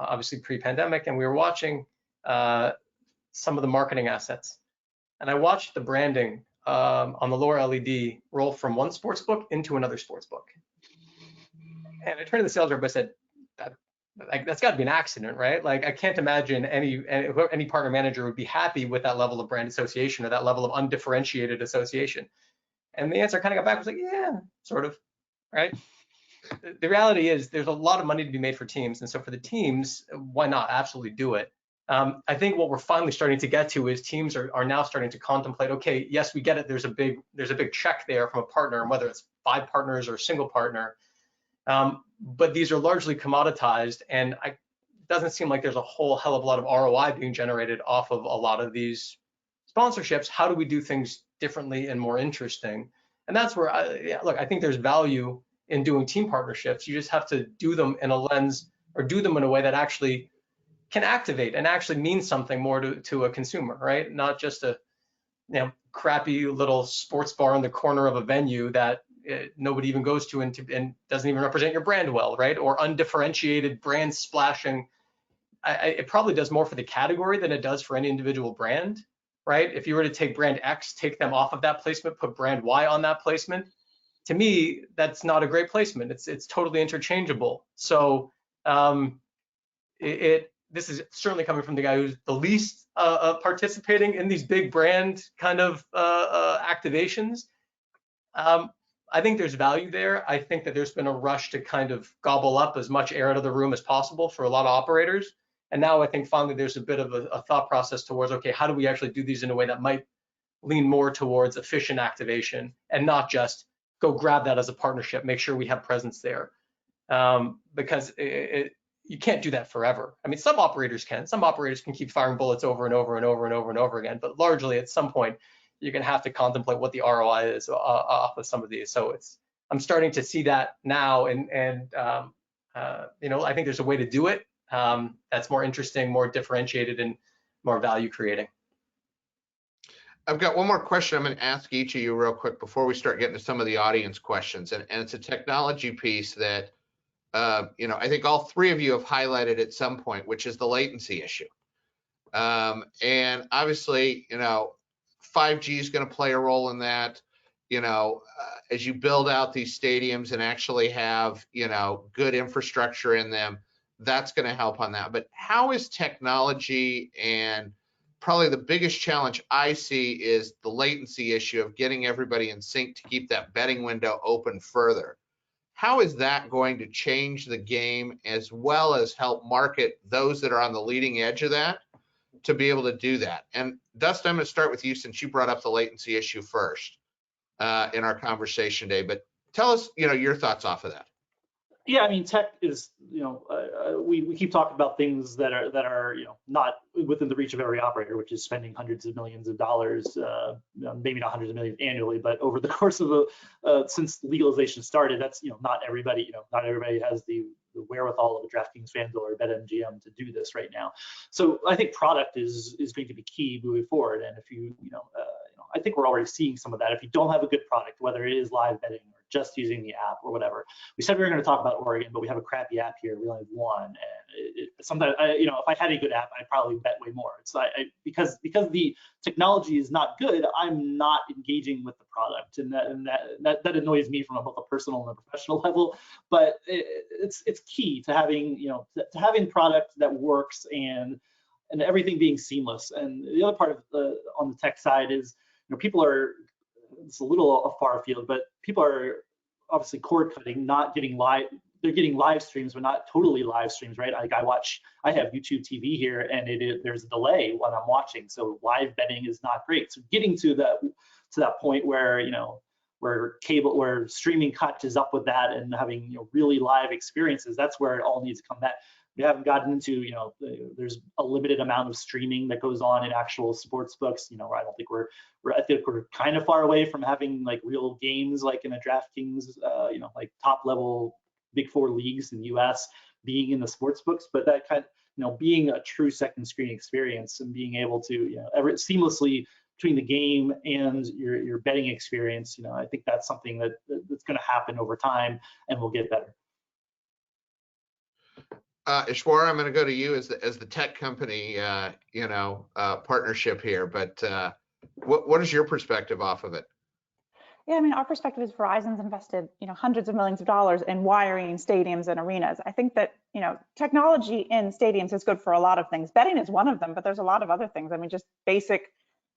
obviously pre-pandemic, and we were watching some of the marketing assets. And I watched the branding on the lower LED roll from one sports book into another sports book. And I turned to the sales rep, I said, that's got to be an accident, right? Like, I can't imagine any partner manager would be happy with that level of brand association or that level of undifferentiated association. And the answer kind of got back, was like, yeah, sort of, right? The reality is there's a lot of money to be made for teams. And so for the teams, why not? Absolutely do it. I think what we're finally starting to get to is teams are now starting to contemplate, okay, yes, we get it. There's a big check there from a partner, and whether it's 5 partners or a single partner. But these are largely commoditized, and it doesn't seem like there's a whole hell of a lot of ROI being generated off of a lot of these sponsorships. How do we do things differently and more interesting? And that's where, I think there's value in doing team partnerships. You just have to do them in a lens, or do them in a way that actually can activate and actually mean something more to a consumer, right? Not just a crappy little sports bar in the corner of a venue that nobody even goes to and doesn't even represent your brand well, right? Or undifferentiated brand splashing. It probably does more for the category than it does for any individual brand, right? If you were to take brand X, take them off of that placement, put brand Y on that placement, to me, that's not a great placement. It's totally interchangeable. So this is certainly coming from the guy who's the least participating in these big brand kind of activations. I think there's value there. I think that there's been a rush to kind of gobble up as much air out of the room as possible for a lot of operators. And now I think finally there's a bit of a thought process towards, okay, how do we actually do these in a way that might lean more towards efficient activation, and not just go grab that as a partnership, make sure we have presence there. Because you can't do that forever. I mean, some operators can. Some operators can keep firing bullets over and over and over and over and over again, but largely at some point, you're going to have to contemplate what the ROI is off of some of these. So I'm starting to see that now, and I think there's a way to do it that's more interesting, more differentiated, and more value creating. I've got one more question I'm going to ask each of you real quick before we start getting to some of the audience questions, and it's a technology piece that I think all 3 of you have highlighted at some point, which is the latency issue. And obviously, 5G is going to play a role in that. As you build out these stadiums and actually have, good infrastructure in them, that's going to help on that. But how is technology, and probably the biggest challenge I see is the latency issue of getting everybody in sync to keep that betting window open further. How is that going to change the game, as well as help market those that are on the leading edge of that to be able to do that? And Dustin, I'm going to start with you, since you brought up the latency issue first in our conversation today. But tell us, your thoughts off of that. Yeah, I mean, tech is, we keep talking about things that are not within the reach of every operator, which is spending hundreds of millions of dollars, maybe not hundreds of millions annually, but over the course of since legalization started, that's not everybody. Not everybody has the wherewithal of a DraftKings, FanDuel, or BetMGM to do this right now. So I think product is going to be key moving forward. And if I think we're already seeing some of that. If you don't have a good product, whether it is live betting or just using the app or whatever. We said we were going to talk about Oregon, but we have a crappy app here. We only have one. And sometimes, if I had a good app, I'd probably bet way more. It's like, because the technology is not good, I'm not engaging with the product, and that annoys me from both a personal and a professional level. But it's key to having to having product that works and and everything being seamless. And the other part of on the tech side is, people are, it's a little far afield, but people are obviously cord cutting, not getting live. They're getting live streams, but not totally live streams, right? Like I have YouTube TV here, and there's a delay when I'm watching, so live betting is not great. So getting to that point where where streaming catches up with that and having really live experiences, that's where it all needs to come back. We haven't gotten into, there's a limited amount of streaming that goes on in actual sports books. I don't think I think we're kind of far away from having like real games like in a DraftKings, like top level Big Four leagues in the US being in the sports books, but that kind of, being a true second screen experience and being able to, seamlessly between the game and your betting experience, I think that's something that's going to happen over time and will get better. Ishwar, I'm going to go to you as the tech company, partnership here. But what is your perspective off of it? Yeah, I mean, our perspective is Verizon's invested, hundreds of millions of dollars in wiring stadiums and arenas. I think that, technology in stadiums is good for a lot of things. Betting is one of them, but there's a lot of other things. I mean, just basic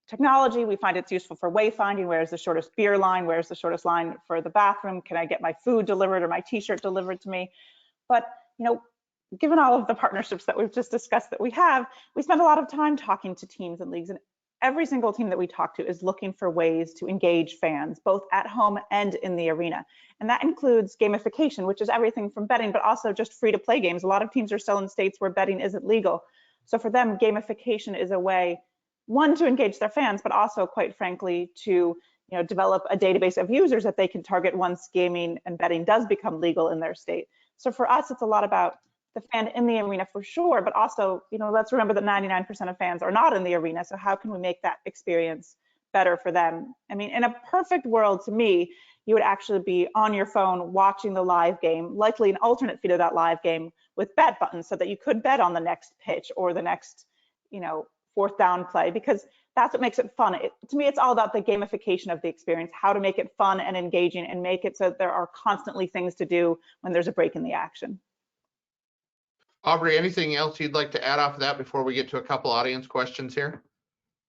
technology. We find it's useful for wayfinding. Where's the shortest beer line? Where's the shortest line for the bathroom? Can I get my food delivered or my t-shirt delivered to me? But, given all of the partnerships that we've just discussed that we spend a lot of time talking to teams and leagues, and every single team that we talk to is looking for ways to engage fans, both at home and in the arena. And that includes gamification, which is everything from betting, but also just free to play games. A lot of teams are still in states where betting isn't legal. So for them, gamification is a way, one, to engage their fans, but also, quite frankly, to develop a database of users that they can target once gaming and betting does become legal in their state. So for us, it's a lot about the fan in the arena for sure, but also, let's remember that 99% of fans are not in the arena. So how can we make that experience better for them? I mean, in a perfect world, to me, you would actually be on your phone watching the live game, likely an alternate feed of that live game with bet buttons so that you could bet on the next pitch or the next, fourth down play, because that's what makes it fun. To me, it's all about the gamification of the experience, how to make it fun and engaging and make it so that there are constantly things to do when there's a break in the action. Aubrey, anything else you'd like to add off of that before we get to a couple audience questions here?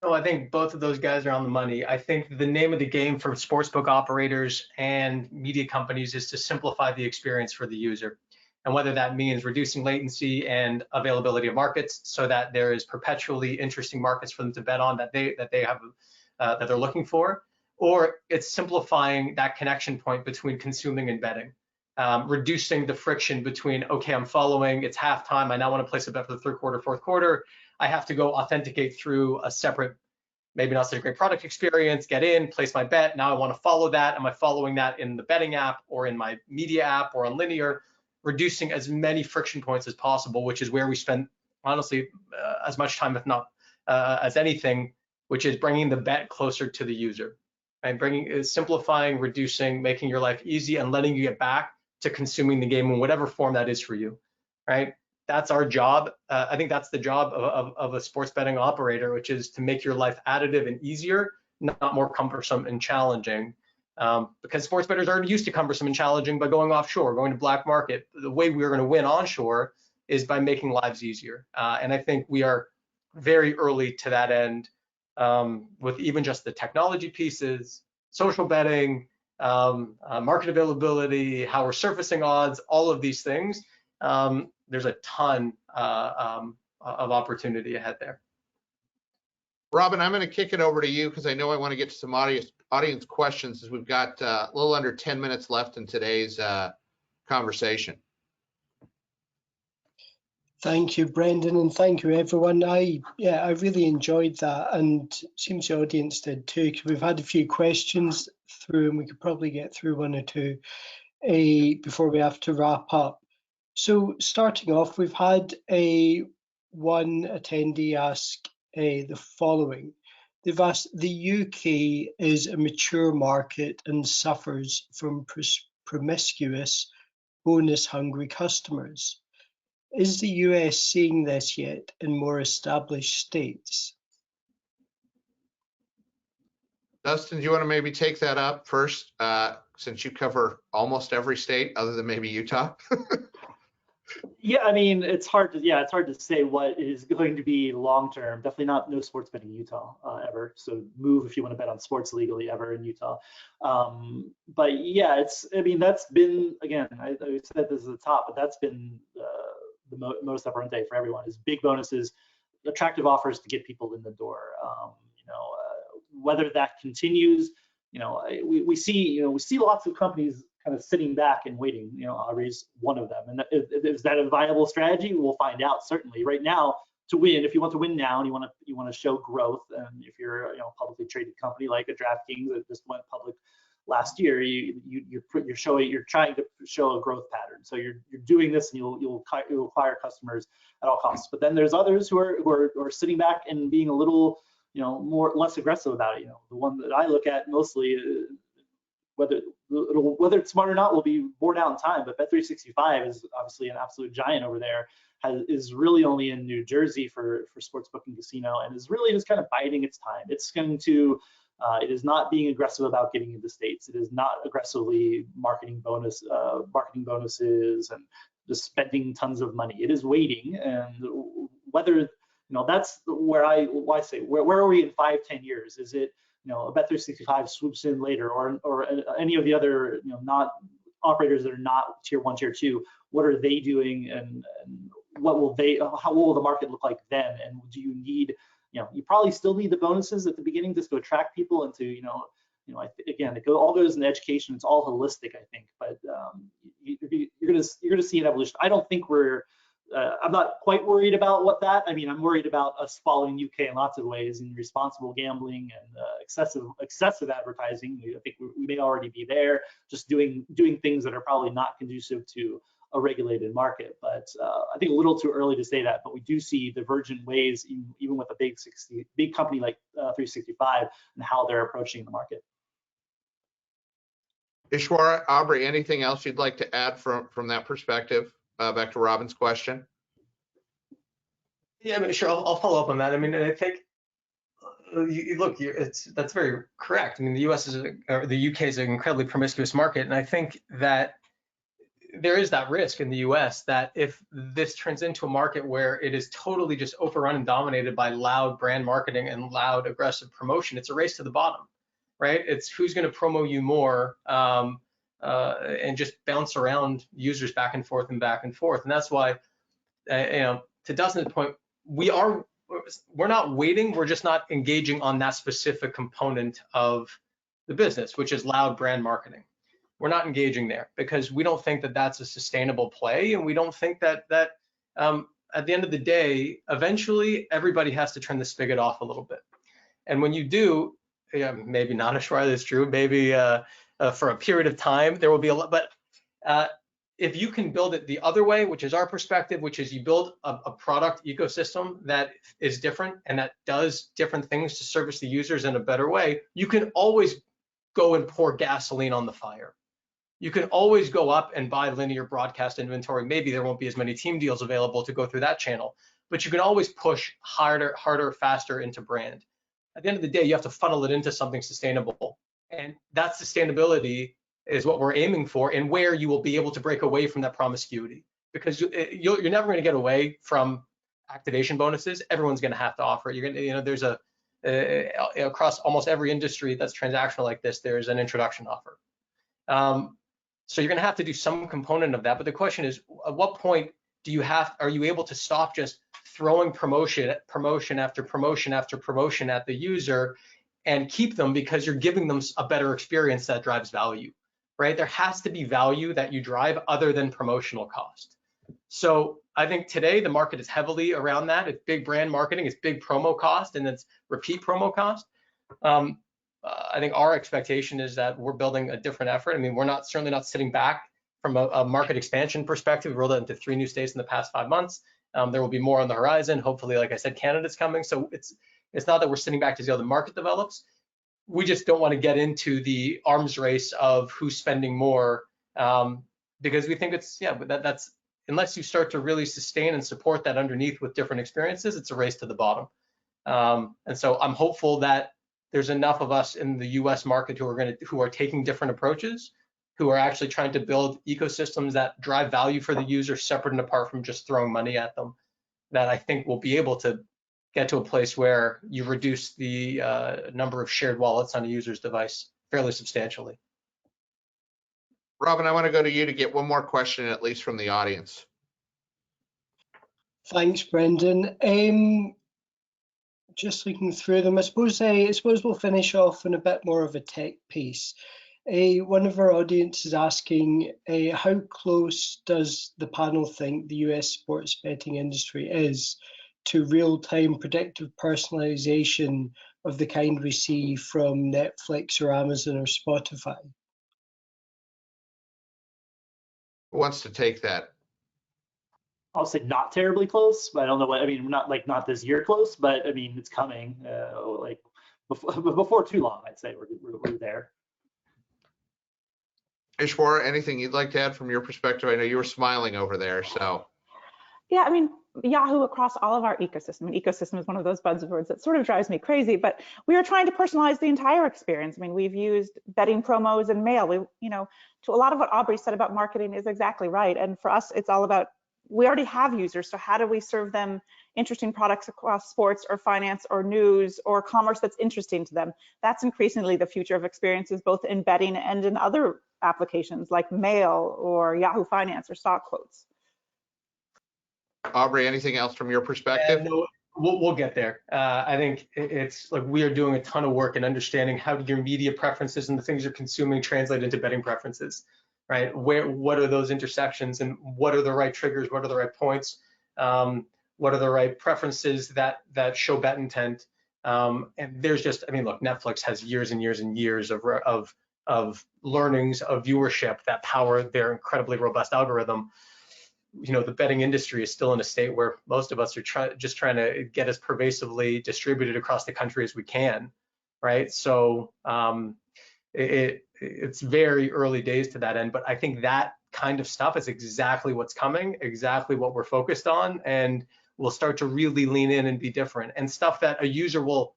No, I think both of those guys are on the money. I think the name of the game for sportsbook operators and media companies is to simplify the experience for the user. And whether that means reducing latency and availability of markets so that there is perpetually interesting markets for them to bet on that they have that they're looking for, or it's simplifying that connection point between consuming and betting. Reducing the friction between, okay, I'm following, it's halftime, I now want to place a bet for the third quarter, fourth quarter. I have to go authenticate through a separate, maybe not such a great product experience, get in, place my bet. Now I want to follow that. Am I following that in the betting app or in my media app or on linear? Reducing as many friction points as possible, which is where we spend, honestly, as much time, if not as anything, which is bringing the bet closer to the user. And simplifying, reducing, making your life easy and letting you get back to consuming the game in whatever form that is for you, right? That's our job. I think that's the job of a sports betting operator, which is to make your life additive and easier, not more cumbersome and challenging. Because sports bettors are used to cumbersome and challenging by going offshore, going to black market. The way we're going to win onshore is by making lives easier. And I think we are very early to that end with even just the technology pieces, social betting, market availability, how we're surfacing odds, all of these things. There's a ton of opportunity ahead there. Robin, I'm going to kick it over to you because I know I want to get to some audience questions as we've got a little under 10 minutes left in today's conversation. Thank you, Brendan, and thank you, everyone. I really enjoyed that, and seems the audience did too, because we've had a few questions through, and we could probably get through one or two before we have to wrap up. So starting off, we've had one attendee ask the following. They've asked, the UK is a mature market and suffers from promiscuous, bonus-hungry customers. Is the US seeing this yet in more established states? Dustin, do you want to maybe take that up first, since you cover almost every state other than maybe Utah? Yeah, I mean, it's hard to say what is going to be long term. Definitely not no sports betting in Utah ever. So move if you want to bet on sports legally ever in Utah. But yeah, I mean, that's been, again, I said this at the top, but that's been the modus operandi for everyone is big bonuses, attractive offers to get people in the door. Whether that continues, we see lots of companies kind of sitting back and waiting. Aubrey's one of them, and is that a viable strategy? We'll find out certainly. Right now, to win, if you want to win now and you want to show growth, and if you're a publicly traded company like a DraftKings that just went public last year, you're trying to show a growth pattern. So you're doing this, and you'll acquire customers at all costs. But then there's others who are sitting back and being a little less aggressive about it. The one that I look at mostly, whether it's smart or not will be borne out in time. But Bet365 is obviously an absolute giant over there. Is really only in New Jersey for sportsbook and casino, and is really just kind of biding its time. It's going to it is not being aggressive about getting into states. It is not aggressively marketing bonuses and just spending tons of money. It is waiting, and whether that's where I say where are we in 5-10 years? Is it a Bet365 swoops in later, or any of the other not operators that are not tier 1, tier 2? What are they doing, and how will the market look like then? And do you need you probably still need the bonuses at the beginning just to attract people into again, all goes in education. It's all holistic, I think, but you're gonna see an evolution. I don't think I'm not quite worried about I mean, I'm worried about us following UK in lots of ways, in responsible gambling and excessive advertising. I think we may already be there, just doing things that are probably not conducive to a regulated market. But I think a little too early to say that. But we do see divergent ways, even with a big company like 365, and how they're approaching the market. Ishwara, Aubrey, anything else you'd like to add from that perspective? Back to Robin's question. Yeah, I mean, sure. I'll follow up on that. I mean, I think that's very correct. I mean, the UK is an incredibly promiscuous market, and I think that there is that risk in the US that if this turns into a market where it is totally just overrun and dominated by loud brand marketing and loud aggressive promotion, it's a race to the bottom, right? It's who's going to promo you more. And just bounce around users back and forth. And that's why, to Dustin's point, we're not waiting. We're just not engaging on that specific component of the business, which is loud brand marketing. We're not engaging there because we don't think that that's a sustainable play, and we don't think that at the end of the day, eventually everybody has to turn the spigot off a little bit. And when you do, maybe not Ashwara, that's true. Maybe for a period of time, there will be a lot, but if you can build it the other way, which is our perspective, which is you build a product ecosystem that is different and that does different things to service the users in a better way, you can always go and pour gasoline on the fire. You can always go up and buy linear broadcast inventory. Maybe there won't be as many team deals available to go through that channel, but you can always push harder, faster into brand. At the end of the day, you have to funnel it into something sustainable. And that sustainability is what we're aiming for, and where you will be able to break away from that promiscuity, because you're never going to get away from activation bonuses. Everyone's going to have to offer it. You're going to, there's across almost every industry that's transactional like this, there's an introduction offer. So you're going to have to do some component of that. But the question is, at what point are you able to stop just throwing promotion after promotion after promotion at the user and keep them, because you're giving them a better experience that drives value, right? There has to be value that you drive other than promotional cost. So I think today the market is heavily around that. It's big brand marketing, it's big promo cost, and it's repeat promo cost. I think our expectation is that we're building a different effort. I mean, we're certainly not sitting back from a market expansion perspective. We rolled it into 3 new states in the past 5 months. There will be more on the horizon. Hopefully, like I said, Canada's coming. So it's not that we're sitting back to see how the market develops. We just don't want to get into the arms race of who's spending more, because we think that's unless you start to really sustain and support that underneath with different experiences, it's a race to the bottom. And so I'm hopeful that there's enough of us in the U.S. market who are taking different approaches, who are actually trying to build ecosystems that drive value for the user separate and apart from just throwing money at them, that I think will be able to get to a place where you reduce the number of shared wallets on a user's device fairly substantially. Robin, I want to go to you to get one more question, at least from the audience. Thanks, Brendan. Just looking through them, I suppose we'll finish off on a bit more of a tech piece. One of our audience is asking, how close does the panel think the US sports betting industry is to real-time predictive personalization of the kind we see from Netflix or Amazon or Spotify? Who wants to take that? I'll say not terribly close, but I don't know what I mean. Not this year close, but I mean it's coming. Like before too long, I'd say we're there. Ishwara, anything you'd like to add from your perspective? I know you were smiling over there, so. Yeah, I mean, Yahoo across all of our ecosystem. And ecosystem is one of those buzzwords that sort of drives me crazy, but we are trying to personalize the entire experience. I mean, we've used betting promos and mail. To a lot of what Aubrey said about marketing is exactly right. And for us, it's all about, we already have users, so how do we serve them interesting products across sports or finance or news or commerce that's interesting to them? That's increasingly the future of experiences, both in betting and in other applications like mail or Yahoo Finance or stock quotes. Aubrey, anything else from your perspective? No, we'll get there. I think it's like we are doing a ton of work in understanding how do your media preferences and the things you're consuming translate into betting preferences, right? What are those intersections and what are the right triggers? What are the right points? What are the right preferences that show bet intent? And there's just, I mean, look, Netflix has years and years and years of learnings of viewership that power their incredibly robust algorithm. The betting industry is still in a state where most of us are just trying to get as pervasively distributed across the country as we can, right? So it's very early days to that end, but I think that kind of stuff is exactly what's coming, exactly what we're focused on, and we'll start to really lean in and be different. And stuff that a user will,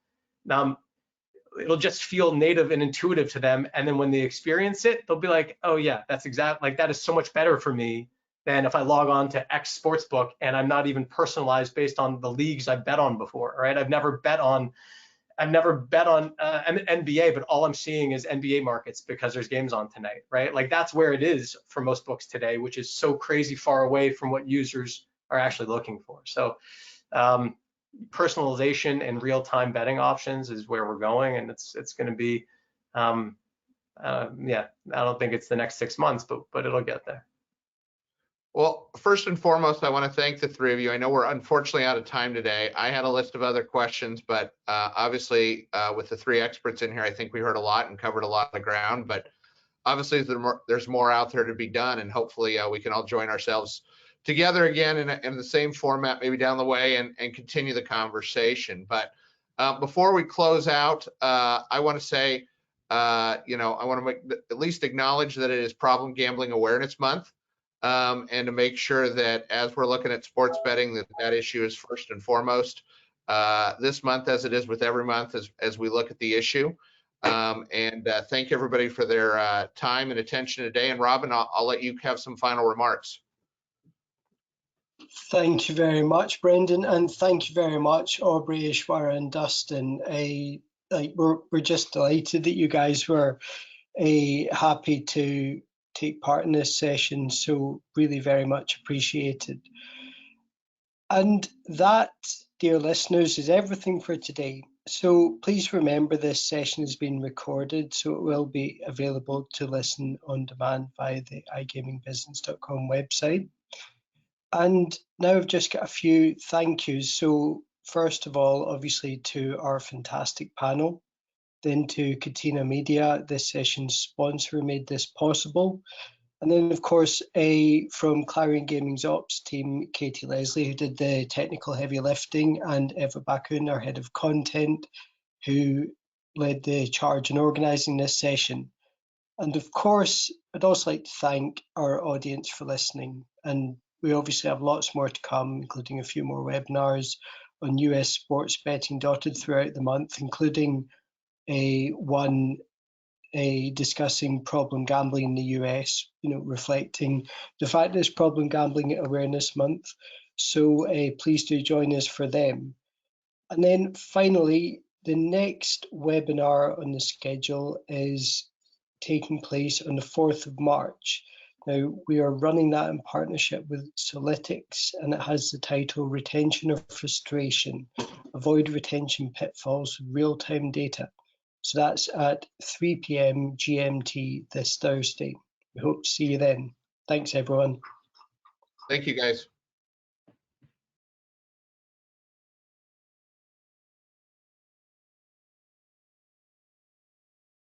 it'll just feel native and intuitive to them, and then when they experience it, they'll be like, oh yeah, that's exactly, like that is so much better for me than if I log on to X sportsbook and I'm not even personalized based on the leagues I've bet on before, right? I've never bet on NBA, but all I'm seeing is NBA markets because there's games on tonight, right? Like that's where it is for most books today, which is so crazy far away from what users are actually looking for. So personalization and real-time betting options is where we're going, and it's going to be, yeah, I don't think it's the next 6 months, but it'll get there. Well, first and foremost, I want to thank the three of you. I know we're unfortunately out of time today. I had a list of other questions, but obviously with the three experts in here, I think we heard a lot and covered a lot of the ground, but obviously there's more out there to be done, and hopefully we can all join ourselves together again in the same format, maybe down the way, and continue the conversation. But before we close out, I want to say, I want to at least acknowledge that it is Problem Gambling Awareness Month. And to make sure that as we're looking at sports betting, that issue is first and foremost this month, as it is with every month as we look at the issue. And thank everybody for their time and attention today. And Robin, I'll let you have some final remarks. Thank you very much, Brendan, and thank you very much, Aubrey, Ishwara, and Dustin. We're just delighted that you guys were happy to take part in this session, so really very much appreciated. And that, dear listeners, is everything for today. So please remember this session has been recorded, so it will be available to listen on demand via the igamingbusiness.com website. And now I've just got a few thank yous. So first of all, obviously to our fantastic panel, then to Catena Media, this session's sponsor, who made this possible. And then, of course, from Clarion Gaming's ops team, Katie Leslie, who did the technical heavy lifting, and Eva Bakun, our head of content, who led the charge in organising this session. And of course, I'd also like to thank our audience for listening. And we obviously have lots more to come, including a few more webinars on US sports betting dotted throughout the month, including one discussing problem gambling in the US, reflecting the fact that it's Problem Gambling Awareness Month. So please do join us for them. And then finally, the next webinar on the schedule is taking place on the 4th of March. Now, we are running that in partnership with Solytics, and it has the title Retention or Frustration, Avoid Retention Pitfalls with Real-Time Data. So that's at 3 p.m. GMT this Thursday. We hope to see you then. Thanks, everyone. Thank you, guys.